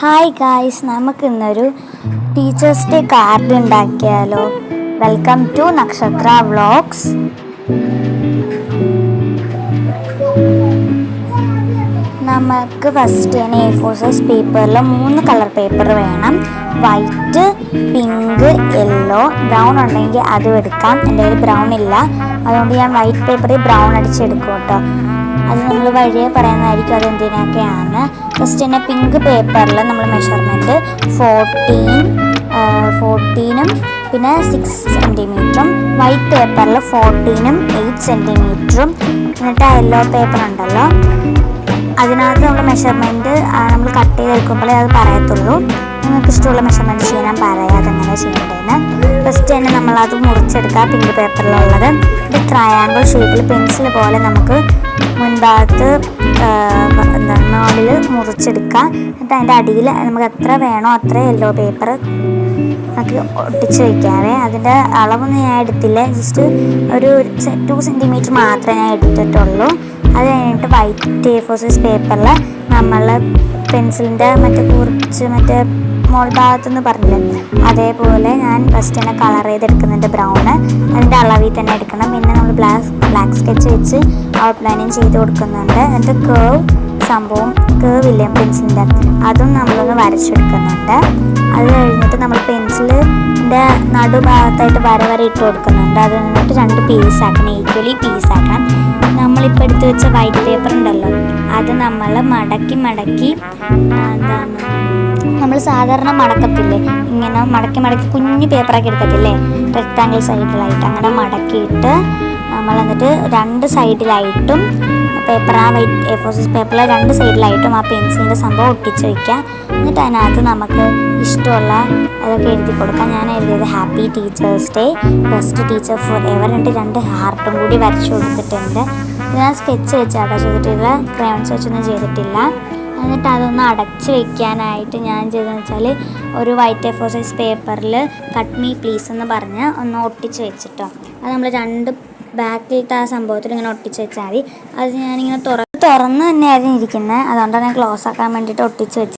Hi guys, നമുക്കിന്നൊരു teachers day card ഉണ്ടാക്കിയാലോ. Welcome to Nakshatra vlogs. നമുക്ക് ഫസ്റ്റ് തന്നെ A4 സൈസ് പേപ്പറിൽ 3 കളർ പേപ്പർ വേണം. വൈറ്റ്, പിങ്ക്, യെല്ലോ, ബ്രൗൺ ഉണ്ടെങ്കിൽ അതും എടുക്കാം. എൻ്റെ കയ്യിൽ ബ്രൗൺ ഇല്ല, അതുകൊണ്ട് ഞാൻ വൈറ്റ് പേപ്പറിൽ ബ്രൗൺ അടിച്ചെടുക്കും കേട്ടോ. അത് നമ്മൾ വഴിയെ പറയുന്നതായിരിക്കും അതെന്തിനൊക്കെയാണ്. ഫസ്റ്റ് തന്നെ പിങ്ക് പേപ്പറിൽ നമ്മൾ മെഷർമെൻറ്റ് 14 പിന്നെ 6 സെൻറ്റിമീറ്ററും, വൈറ്റ് പേപ്പറിൽ 14 8 സെൻറ്റിമീറ്ററും, എന്നിട്ട് ആ യെല്ലോ പേപ്പർ ഉണ്ടല്ലോ അതിനകത്ത് നമ്മൾ മെഷർമെൻറ്റ് നമ്മൾ കട്ട് ചെയ്തെടുക്കുമ്പോഴേ അത് പറയത്തുള്ളൂ. നിങ്ങൾക്ക് ഇഷ്ടമുള്ള മെഷർമെൻറ്റ് ചെയ്യാൻ ഞാൻ പറയാം അതെങ്ങനെ ചെയ്യേണ്ടതെന്ന്. ഫസ്റ്റ് തന്നെ നമ്മളത് മുറിച്ചെടുക്കുക. പിങ്ക് പേപ്പറിലുള്ളത് ഒരു ട്രയാങ്കിൾ ഷേപ്പിൽ പെൻസിൽ പോലെ നമുക്ക് മുൻഭാഗത്ത് മുകളിൽ മുറിച്ചെടുക്കുക. എന്നിട്ട് അതിൻ്റെ അടിയിൽ നമുക്ക് എത്ര വേണോ അത്ര യെല്ലോ പേപ്പർ നമുക്ക് ഒട്ടിച്ച് വയ്ക്കാവേ. അതിൻ്റെ അളവൊന്നും ഞാൻ എടുത്തില്ല, ജസ്റ്റ് ഒരു 2 സെൻറ്റിമീറ്റർ മാത്രമേ ഞാൻ എടുത്തിട്ടുള്ളൂ. അത് കഴിഞ്ഞിട്ട് വൈറ്റ് A4 സൈസ് പേപ്പറിൽ നമ്മൾ പെൻസിലിൻ്റെ മറ്റേ മോൾ ഭാഗത്തുനിന്ന് പറഞ്ഞില്ലേ അതേപോലെ ഞാൻ ഫസ്റ്റ് തന്നെ കളർ ചെയ്തെടുക്കുന്നുണ്ട്. ബ്രൗണ് അതിൻ്റെ അളവിൽ തന്നെ എടുക്കണം. പിന്നെ നമ്മൾ ബ്ലാക്ക് സ്കെച്ച് വെച്ച് ഔട്ട്ലൈനിങ് ചെയ്ത് കൊടുക്കുന്നുണ്ട്. എന്നിട്ട് കേവ് ഇല്ലേ പെൻസിലിൻ്റെ, അതും നമ്മളൊന്ന് വരച്ചെടുക്കുന്നുണ്ട്. അത് കഴിഞ്ഞിട്ട് നമ്മൾ പെൻസിലിൻ്റെ നടുഭാഗത്തായിട്ട് വര ഇട്ട് കൊടുക്കുന്നുണ്ട്. അത് കഴിഞ്ഞിട്ട് 2 പീസാക്കണം, ഈക്വലി പീസാക്കണം. നമ്മളിപ്പോൾ എടുത്ത് വെച്ച വൈറ്റ് പേപ്പർ ഉണ്ടല്ലോ അത് നമ്മൾ മടക്കി നമ്മൾ സാധാരണ മടക്കത്തില്ലേ, ഇങ്ങനെ മടക്കി കുഞ്ഞു പേപ്പറാക്കി എടുക്കത്തില്ലേ റെക്റ്റാങ്കിൾ സൈഡിലായിട്ട്, അങ്ങനെ മടക്കിയിട്ട് നമ്മൾ എന്നിട്ട് 2 സൈഡിലായിട്ടും പേപ്പർ ആ വൈറ്റ് A4 സൈസ് പേപ്പറിൽ 2 സൈഡിലായിട്ടും ആ പെൻസിലിൻ്റെ സംഭവം ഒട്ടിച്ച് വയ്ക്കുക. എന്നിട്ട് അതിനകത്ത് നമുക്ക് ഇഷ്ടമുള്ള അതൊക്കെ എഴുതി കൊടുക്കാം. ഞാൻ എഴുതിയത് happy teachers day, best teacher for ever, എന്നിട്ട് 2 ഹാർട്ടും കൂടി വരച്ചു കൊടുത്തിട്ടുണ്ട്. ഞാൻ സ്കെച്ച് വെച്ചാട്ടോ ചെയ്തിട്ടില്ല, ക്രയോൺസ് വെച്ചൊന്നും ചെയ്തിട്ടില്ല. എന്നിട്ട് അതൊന്ന് അടച്ച് വയ്ക്കാനായിട്ട് ഞാൻ ചെയ്തതെന്ന് വെച്ചാൽ ഒരു വൈറ്റ് A4 സൈസ് പേപ്പറിൽ കട്ട് മീ പ്ലീസ് എന്ന് പറഞ്ഞ് ഒന്ന് ഒട്ടിച്ച് വെച്ചിട്ടോ. അത് നമ്മൾ 2 ബാക്കിലത്തെ ആ സംഭവത്തിൽ ഇങ്ങനെ ഒട്ടിച്ച് വെച്ചാൽ മതി. അത് ഞാനിങ്ങനെ തുറന്ന് തന്നെയായിരുന്നു ഇരിക്കുന്നത്, അതുകൊണ്ടാണ് ഞാൻ ക്ലോസ് ആക്കാൻ വേണ്ടിയിട്ട് ഒട്ടിച്ച് വെച്ചത്.